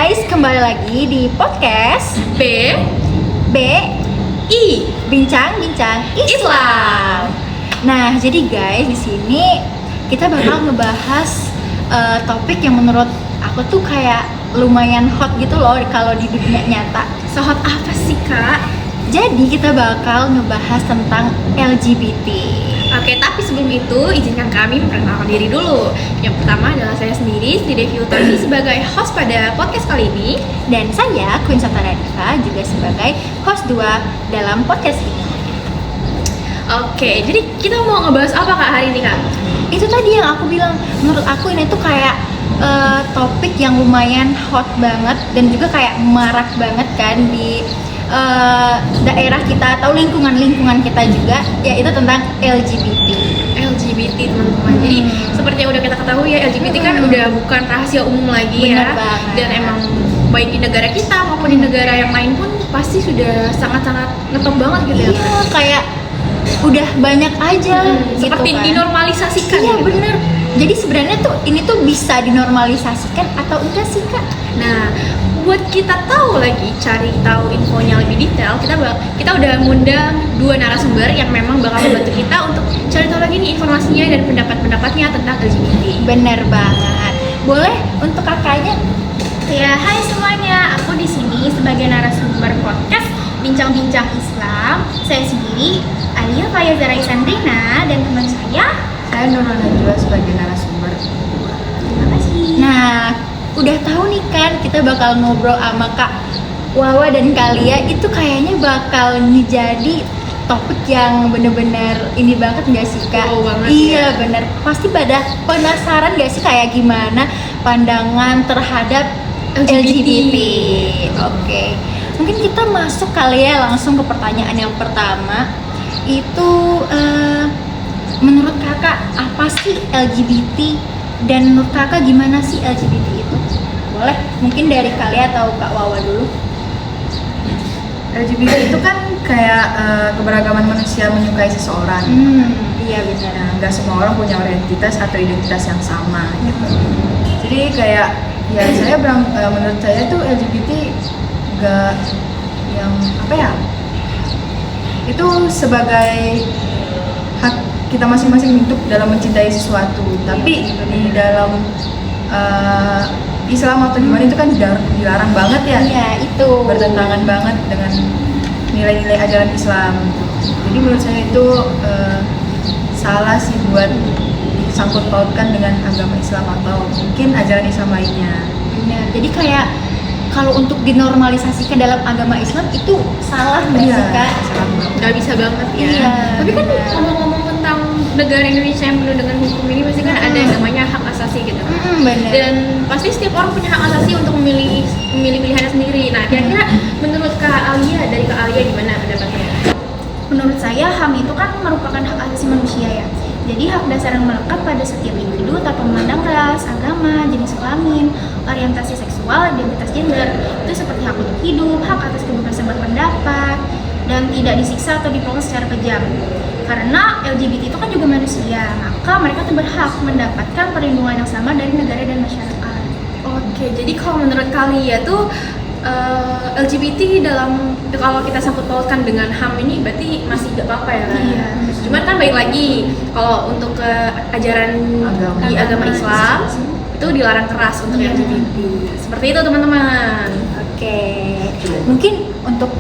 guys, kembali lagi di podcast B B I Bincang-bincang Islam. Nah, jadi guys, di sini kita bakal ngebahas topik yang menurut aku tuh kayak lumayan hot gitu loh kalau di dunia nyata. Sohot apa sih kak? Jadi kita bakal ngebahas tentang LGBT. Oke, tapi sebelum itu izinkan kami memperkenalkan diri dulu. Yang pertama adalah saya sendiri, Sri Devi Utami sebagai host pada podcast kali ini. Dan saya, Queen Satara Diva, juga sebagai host 2 dalam podcast ini. Oke, jadi kita mau ngebahas apa kak hari ini kak? Itu tadi yang aku bilang, menurut aku ini tuh kayak topik yang lumayan hot banget dan juga kayak marak banget kan di daerah kita atau lingkungan kita juga, yaitu tentang LGBT. LGBT teman-teman. Jadi seperti yang udah kita ketahui ya, LGBT kan udah bukan rahasia umum lagi. Bener ya. banget. Dan emang baik di negara kita maupun di negara yang lain pun pasti sudah sangat-sangat ngetop banget gitu ya. Iya, kayak udah banyak aja gitu Seperti kan. dinormalisasikan. Iya gitu. bener. Jadi sebenarnya tuh ini tuh bisa dinormalisasikan atau enggak sih kak? Nah, buat kita tahu lagi, cari tahu infonya lebih detail, kita udah ngundang 2 narasumber yang memang bakal membantu kita untuk cari tahu lagi nih informasinya dan pendapat-pendapatnya tentang LGBT. Bener banget. Boleh untuk kakaknya? Ya, hai semuanya. Aku di sini sebagai narasumber podcast Bincang-bincang Islam. Saya sendiri Alia Fayazara Isandrina dan teman saya. Saya Nurul Najwa sebagai narasumber. Terima kasih. Nah, udah tahu nih kan kita bakal ngobrol sama Kak Wawa dan Kalia, itu kayaknya bakal jadi topik yang bener-bener ini banget nggak sih Kak? Wow banget Iya bener, pasti pada penasaran nggak sih kayak gimana pandangan terhadap LGBT. Oke, mungkin kita masuk kali ya langsung ke pertanyaan yang pertama. Itu menurut kakak apa sih LGBT dan menurut kakak gimana sih LGBT itu? Boleh mungkin dari Kalia atau Kak Wawa dulu. LGBT itu kan kayak keberagaman manusia menyukai seseorang. Iya benar. Nah, nggak semua orang punya identitas atau identitas yang sama gitu. Jadi kayak ya saya bilang menurut saya tuh LGBT nggak yang apa ya? Itu sebagai hak kita masing-masing untuk dalam mencintai sesuatu. Tapi di dalam Islam atau gimana itu kan dilarang banget ya. Iya itu. Bertentangan banget dengan nilai-nilai ajaran Islam. Jadi menurut saya itu salah sih buat disangkut pautkan dengan agama Islam atau mungkin ajaran Islam lainnya. Benar. Jadi kayak kalau untuk dinormalisasikan dalam agama Islam itu salah nggak sih Kak? salah banget. Nggak bisa banget ya. Iya, Tapi kan benar. ngomong-ngomong tentang negara Indonesia yang penuh dengan hukum ini pasti kan ada yang namanya hak asasi gitu. Benar. Dan pasti setiap orang punya hak asasi untuk memilih pilihannya sendiri. Nah, kira-kira menurut Kak Alia, dari Kak Alia gimana pendapatnya? Menurut saya HAM itu kan merupakan hak asasi manusia ya. Jadi hak dasar yang melekat pada setiap individu tanpa memandang ras, agama, jenis kelamin, orientasi seksual, identitas gender. Itu seperti hak untuk hidup, hak atas kebebasan berpendapat, dan tidak disiksa atau diproses secara kejam. Karena LGBT itu kan juga manusia, maka mereka tuh berhak mendapatkan perlindungan yang sama dari negara dan masyarakat. Oke, jadi kalau menurut Kalia tuh LGBT dalam kalau kita sangkut pautkan dengan HAM ini berarti masih gak apa-apa ya kan? Iya. Cuman kan baik lagi kalau untuk ke ajaran di agama Islam itu dilarang keras untuk LGBT. Seperti itu teman-teman. Oke. Mungkin untuk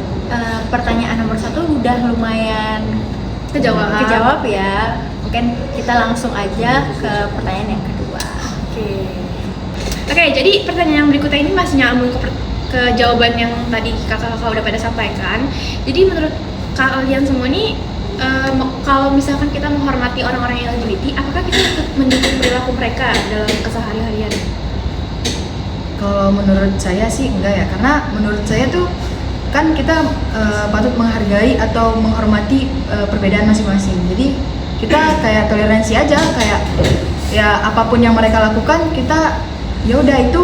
pertanyaan nomor 1 udah lumayan kejawab ya. Mungkin kita langsung aja ke pertanyaan yang kedua. Oke, jadi pertanyaan yang berikutnya ini masih nyambung ke jawaban yang tadi kakak-kakak udah pada sampaikan. Jadi menurut kalian semua nih, kalau misalkan kita menghormati orang-orang yang LGBT, apakah kita ikut mendukung perilaku mereka dalam keseharian? Kalau menurut saya sih enggak ya, karena menurut saya tuh kan kita patut menghargai atau menghormati perbedaan masing-masing. Jadi kita kayak toleransi aja, kayak ya apapun yang mereka lakukan kita ya udah itu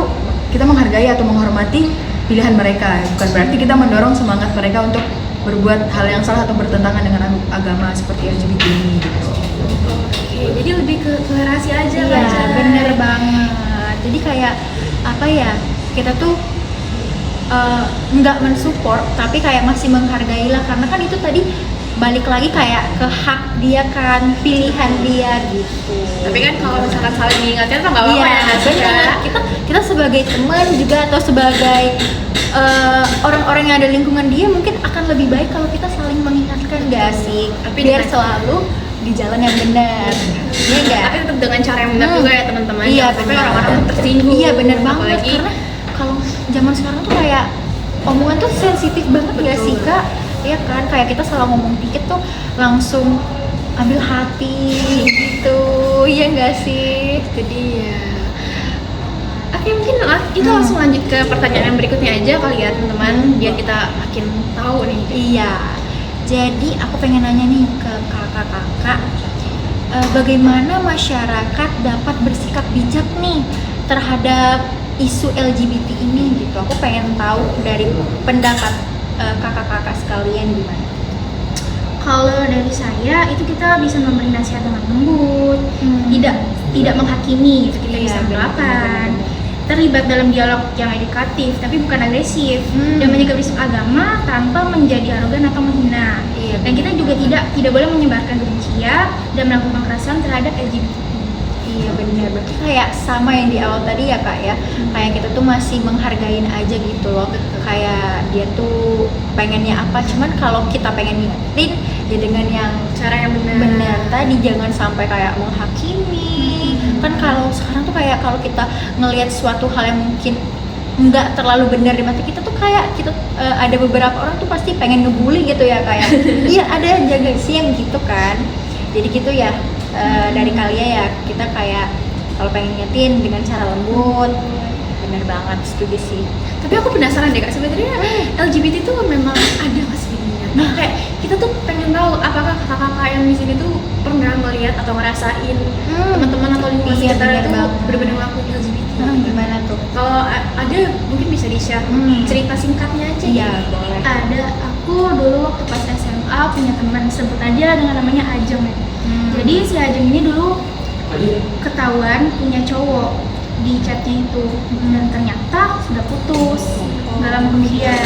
kita menghargai atau menghormati pilihan mereka. Bukan berarti kita mendorong semangat mereka untuk berbuat hal yang salah atau bertentangan dengan agama seperti LGBT ini gitu. Oke, jadi lebih ke toleransi aja Iya, kan? bener banget. Jadi kayak apa ya, kita tuh nggak mensupport tapi kayak masih menghargai lah, karena kan itu tadi balik lagi kayak ke hak dia kan, pilihan dia gitu. Tapi kan kalau misalkan saling mengingatkan tuh nggak apa-apa Iya, ya nggak sih, benar. Kak? Kita sebagai teman juga atau sebagai orang-orang yang ada lingkungan dia mungkin akan lebih baik kalau kita saling mengingatkan, gak sih? Tapi Biar dengan- selalu di jalan yang benar. Iya enggak? Tapi tetap dengan cara yang benar juga ya teman-teman. Iya, Jangan sampai benar. orang-orang tersinggung. Iya, benar banget. Apalagi Karena kalau zaman sekarang tuh kayak omongan tuh sensitif banget gak sih, Kak? Iya kan, kayak kita salah ngomong dikit tuh langsung ambil hati gitu. Iya gak sih? jadi ya. Oke, mungkin kita langsung lanjut ke pertanyaan yang berikutnya aja kali ya teman-teman, biar kita makin tahu nih. Iya. Jadi aku pengen nanya nih ke kakak-kakak, bagaimana masyarakat dapat bersikap bijak nih terhadap isu LGBT ini gitu. Aku pengen tahu dari pendapat kakak-kakak sekalian gimana. Kalau dari saya itu kita bisa memberi nasihat dengan lembut, tidak menghakimi gitu, kita Iya, bisa benar, melakukan, benar. terlibat dalam dialog yang edukatif tapi bukan agresif, Hmm. dan menjaga prinsip agama tanpa menjadi arogan atau menghina. Iya, Dan kita juga tidak boleh menyebarkan kebencian dan melakukan kekerasan terhadap LGBT. Iya benar, berarti kayak sama yang di awal tadi ya Kak ya. Kayak kita tuh masih menghargain aja gitu loh. Kayak dia tuh pengennya apa, cuman kalau kita pengen ngingetin ya dengan yang Cara yang benar tadi, jangan sampai kayak menghakimi. Kan kalau sekarang tuh kayak kalau kita ngelihat suatu hal yang mungkin nggak terlalu benar di mata kita tuh kayak kita ada beberapa orang tuh pasti pengen ngebully gitu ya kayak iya ada jaga sih yang gitu kan. Jadi gitu ya, dari kalian ya kita kayak kalau pengen ngingetin dengan cara lembut. Bener banget, setuju sih. Tapi aku penasaran deh Kak, sebenarnya LGBT itu memang ada nggak sih di dunia? Nah, kayak kita tuh pengen tahu apakah kakak-kakak yang di sini tuh pernah melihat atau ngerasain teman-teman atau lingkungan Iya, sekitar bener itu banget. benar-benar ngelakuin LGBT. Gimana tuh? Kalau ada mungkin bisa di-share cerita singkatnya aja. Iya boleh. Ada, aku dulu waktu pas SMA punya teman, sebut aja dengan namanya Ajeng ya. Jadi si Ajeng ini dulu ketahuan punya cowok di chatnya itu, dan ternyata sudah putus nggak lama kemudian.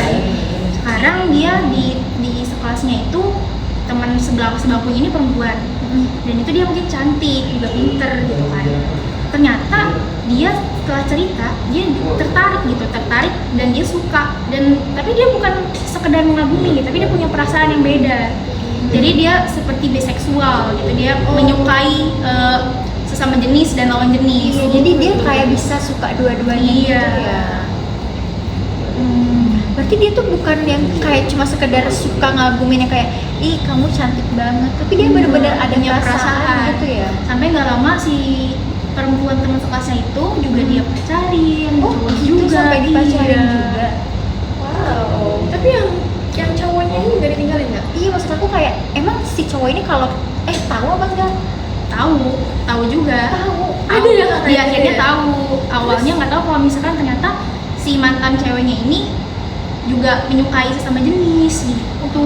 Sekarang dia di sekelasnya itu teman sebangkunya ini perempuan, dan itu dia mungkin cantik juga pinter gitu kan. Ternyata dia setelah cerita dia tertarik dan dia suka, dan tapi dia bukan sekedar mengagumi gitu, tapi dia punya perasaan yang beda. Jadi dia seperti biseksual gitu, dia menyukai sesama jenis dan lawan jenis. Iya, jadi dia kayak bisa suka dua-duanya gitu Iya. ya. Berarti dia tuh bukan yang kayak cuma sekedar suka ngagumin yang kayak ih kamu cantik banget, tapi dia benar-benar ada punya perasaan gitu ya. Sampai nggak lama si perempuan teman sekelasnya itu juga dia pacarin, Oh, cowok gitu sampai dipacarin Iya. juga. Wow. Tapi yang cowoknya ini nggak ditinggalin nggak? Iya, maksud aku kayak emang si cowok ini kalau tahu apa enggak? Tahu juga. Ada ya katanya Dia akhirnya ya? tahu. Awalnya nggak tahu kalau misalkan ternyata si mantan ceweknya ini juga menyukai sesama jenis gitu.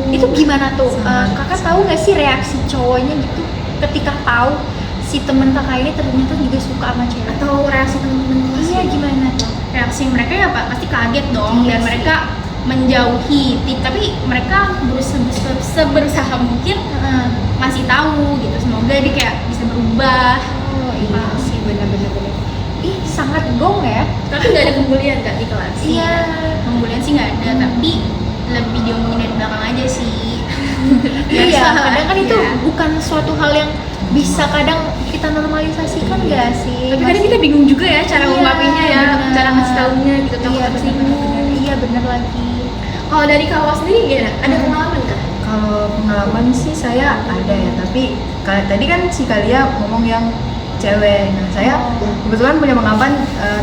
Itu gimana tuh? Sama. Kakak tahu nggak sih reaksi cowoknya gitu ketika tahu si temen kakak ini ternyata juga suka sama cewek? Atau reaksi teman-teman kelas? Iya, gimana tuh? Reaksi mereka ya Pak pasti kaget dong, Iya dan sih. mereka menjauhi. Tapi mereka seberusaha mungkin masih tahu gitu. Semoga dia kayak bisa berubah. Oh iya sih, benar-benar. Ih, sangat gong ya. Tapi nggak ada pembulian Kak di kelas? Iya. Pembulian sih nggak ada, tapi lebih diomongin dari belakang aja sih. Iya, Biasa, kadang kan itu iya. bukan suatu hal yang bisa kadang kita normalisasikan gak sih? Tapi kadang kita bingung juga ya cara Iya, ngungkapinnya ya, benar. cara ngasih taunya gitu. Takut Iya, tersinggung. benar. Iya, benar lagi. Kalau dari Kak sendiri gimana? Ada pengalaman Kak? Kalau pengalaman sih saya ada ya, tapi tadi kan si Kalia ngomong yang cewek. Nah, saya kebetulan punya pengalaman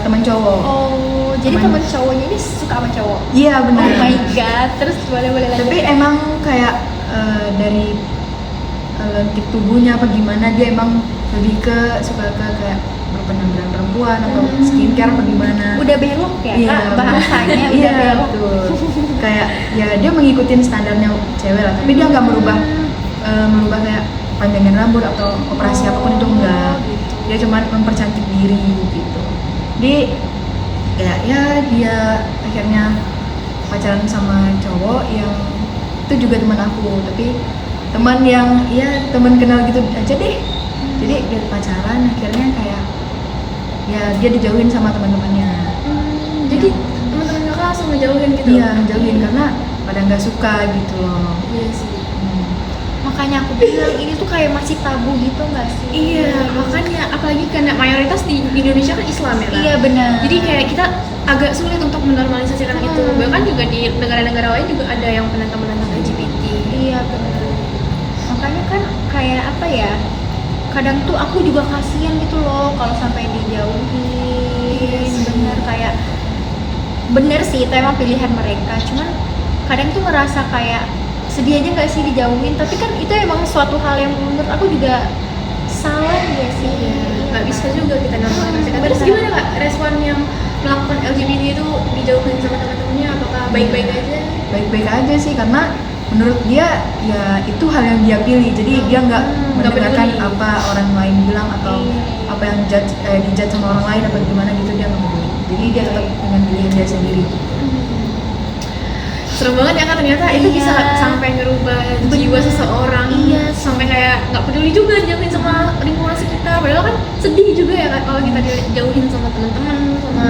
teman cowok. Oh, jadi Teman- teman cowoknya ini suka sama cowok? Iya benar. Oh my god, terus boleh lanjut. Tapi emang kayak dari lentik tubuhnya apa gimana, dia emang lebih ke suka ke kayak berpenampilan perempuan atau skincare apa gimana. Udah belok ya Iya, Kak, bahasanya udah iya, belok. betul. Kayak ya dia mengikuti standarnya cewek lah, tapi dia nggak merubah kayak panjangin rambut atau operasi apapun itu enggak. gitu. Dia cuma mempercantik diri gitu. Jadi kayak ya dia akhirnya pacaran sama cowok yang itu juga teman aku, tapi teman yang ya teman kenal gitu aja deh. Jadi dia pacaran akhirnya kayak ya dia dijauhin sama teman-temannya. Jadi teman-teman kakak langsung ngejauhin gitu? Iya, ngejauhin karena pada nggak suka gitu loh. Iya sih. Makanya aku bilang ini tuh kayak masih tabu gitu nggak sih? Iya, makanya apalagi karena mayoritas di Indonesia kan Islam ya kan? Iya benar. Jadi kayak kita agak sulit untuk menormalisasikan itu. Bahkan juga di negara-negara lain juga ada yang penentang-penentang LGBT. Iya benar. Makanya kan kayak apa ya? Kadang tuh aku juga kasihan gitu loh kalau sampai dijauhin. Bener kayak bener sih itu emang pilihan mereka. Cuman kadang tuh ngerasa kayak sedih aja nggak sih dijauhin. Tapi kan itu emang suatu hal yang menurut aku juga salah ya sih. Nggak bisa juga kita normalisasikan. Terus gimana kak respon yang melakukan LGBT itu dijauhin sama teman-temannya? Apakah baik-baik aja? Baik-baik aja sih karena menurut dia ya itu hal yang dia pilih, jadi dia nggak mendengarkan peduli. apa orang lain bilang atau apa yang dijudge sama orang lain atau gimana gitu, dia nggak peduli. Jadi dia tetap dengan pilihan dia sendiri. Serem banget ya kak, ternyata itu Iya. bisa sampai ngerubah jiwa seseorang. Iya. Sampai kayak nggak peduli juga dijauhin sama lingkungan sekitar. Padahal kan sedih juga ya kak kalau kita dijauhin sama teman-teman, sama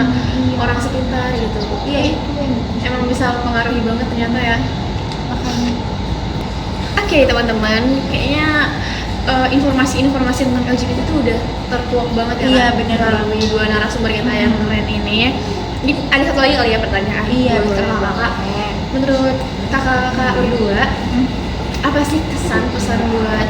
orang sekitar gitu. Iya itu yang Emang bisa mempengaruhi banget ternyata ya. makanya. Oke teman-teman, kayaknya informasi-informasi tentang LGBT itu udah tertuang banget ya Iya, kan? bener. Melalui dua narasumber kita yang keren ini. Jadi ada satu lagi kali ya pertanyaan Iya buat boleh. kakak. Menurut kakak-kakak berdua, apa sih kesan-pesan buat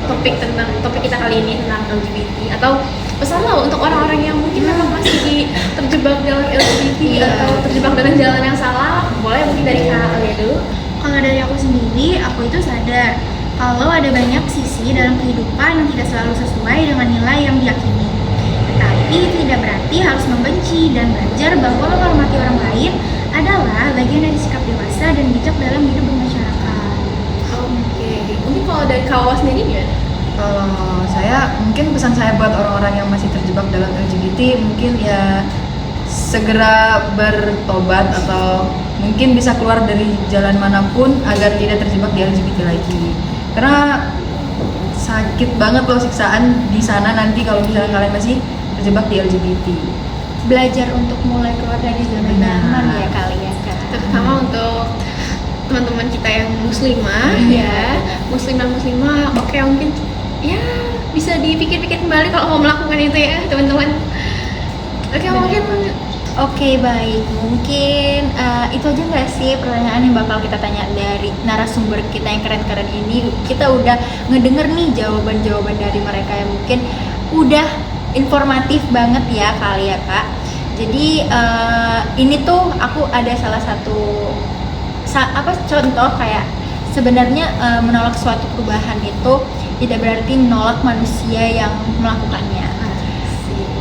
topik kita kali ini tentang LGBT, atau pesan lo untuk orang-orang yang mungkin memang masih terjebak dalam LGBT Iya. atau terjebak dengan jalan yang salah? Boleh mungkin dari kakak Alia dulu. Kalau dari aku sendiri, aku itu sadar kalau ada banyak sisi dalam kehidupan yang tidak selalu sesuai dengan nilai yang diyakini. Tetapi tidak berarti harus membenci dan belajar bahwa menghormati orang lain adalah bagian dari sikap dewasa dan bijak dalam hidup bermasyarakat. Oke, mungkin kalau dari Kawa sendiri gimana? Kalau saya mungkin pesan saya buat orang-orang yang masih terjebak dalam LGBT mungkin ya segera bertobat atau mungkin bisa keluar dari jalan manapun agar tidak terjebak di LGBT lagi. Karena sakit banget loh siksaan di sana nanti kalau misalnya kalian masih terjebak di LGBT. Belajar untuk mulai keluar dari zona Benar. nyaman ya kalian kan. Terutama untuk teman-teman kita yang muslimah, Iya. ya, muslimah, oke mungkin ya bisa dipikir-pikir kembali kalau mau melakukan itu ya teman-teman. Oke mungkin Oke baik, mungkin itu aja nggak sih pertanyaan yang bakal kita tanya dari narasumber kita yang keren-keren ini. Kita udah ngedenger nih jawaban-jawaban dari mereka yang mungkin udah informatif banget ya kali ya kak. Jadi ini tuh aku ada salah satu contoh kayak sebenarnya menolak suatu perubahan itu tidak berarti menolak manusia yang melakukannya.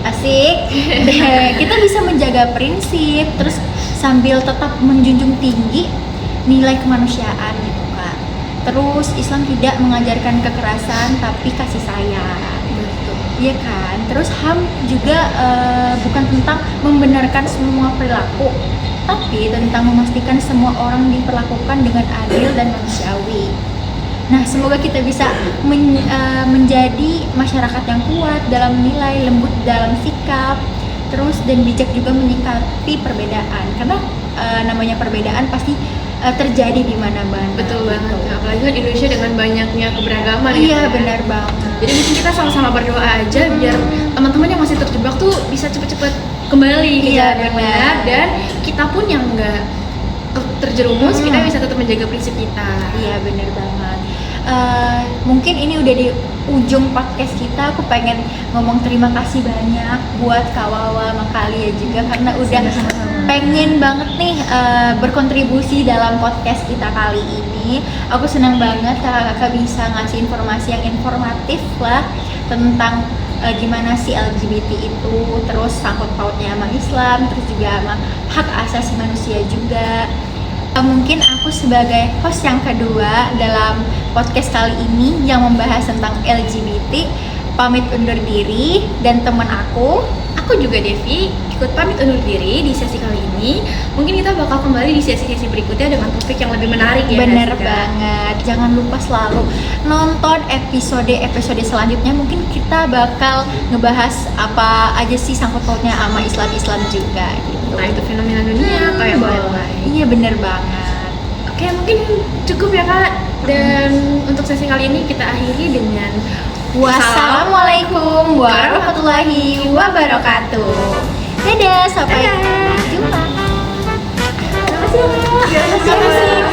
Asik. Kita bisa menjaga prinsip terus sambil tetap menjunjung tinggi nilai kemanusiaan gitu kak. Terus Islam tidak mengajarkan kekerasan tapi kasih sayang. betul. Iya kan. Terus HAM juga bukan tentang membenarkan semua perilaku, tapi tentang memastikan semua orang diperlakukan dengan adil dan manusiawi. Nah, semoga kita bisa menjadi masyarakat yang kuat dalam nilai, lembut dalam sikap, terus dan bijak juga menyikapi perbedaan. Karena namanya perbedaan pasti terjadi di mana-mana. Betul banget, gitu. apalagi kan Indonesia dengan banyaknya keberagaman Iya, ya. benar banget. Jadi mungkin kita sama-sama berdoa aja biar teman-teman yang masih terjebak tuh bisa cepet-cepet kembali ke Iya, jalan yang benar. benar, dan kita pun yang enggak terjerumus, kita bisa tetap menjaga prinsip kita. Iya bener banget. Mungkin ini udah di ujung podcast kita. Aku pengen ngomong terima kasih banyak buat Kawawa sama Kalia juga karena udah Sama-sama. pengen banget nih berkontribusi dalam podcast kita kali ini. Aku senang banget kakak-kakak bisa ngasih informasi yang informatif lah tentang gimana sih LGBT itu, terus sangkut pautnya sama Islam, terus juga sama hak asasi manusia juga. Mungkin aku sebagai host yang kedua dalam podcast kali ini yang membahas tentang LGBT pamit undur diri, dan teman aku aku juga Devi ikut pamit undur diri di sesi kali ini. Mungkin kita bakal kembali di sesi-sesi berikutnya dengan topik yang lebih menarik ya. Bener Kak Sika? banget. Jangan lupa selalu nonton episode selanjutnya. Mungkin kita bakal ngebahas apa aja sih sangkut pautnya sama Islam juga gitu. Entah itu fenomena dunia atau yang lain-lain. Iya bener banget. Oke, mungkin cukup ya Kak. Dan untuk sesi kali ini kita akhiri dengan Wassalamualaikum warahmatullahi wabarakatuh. Dadah, sampai Dadah. jumpa. Terima kasih.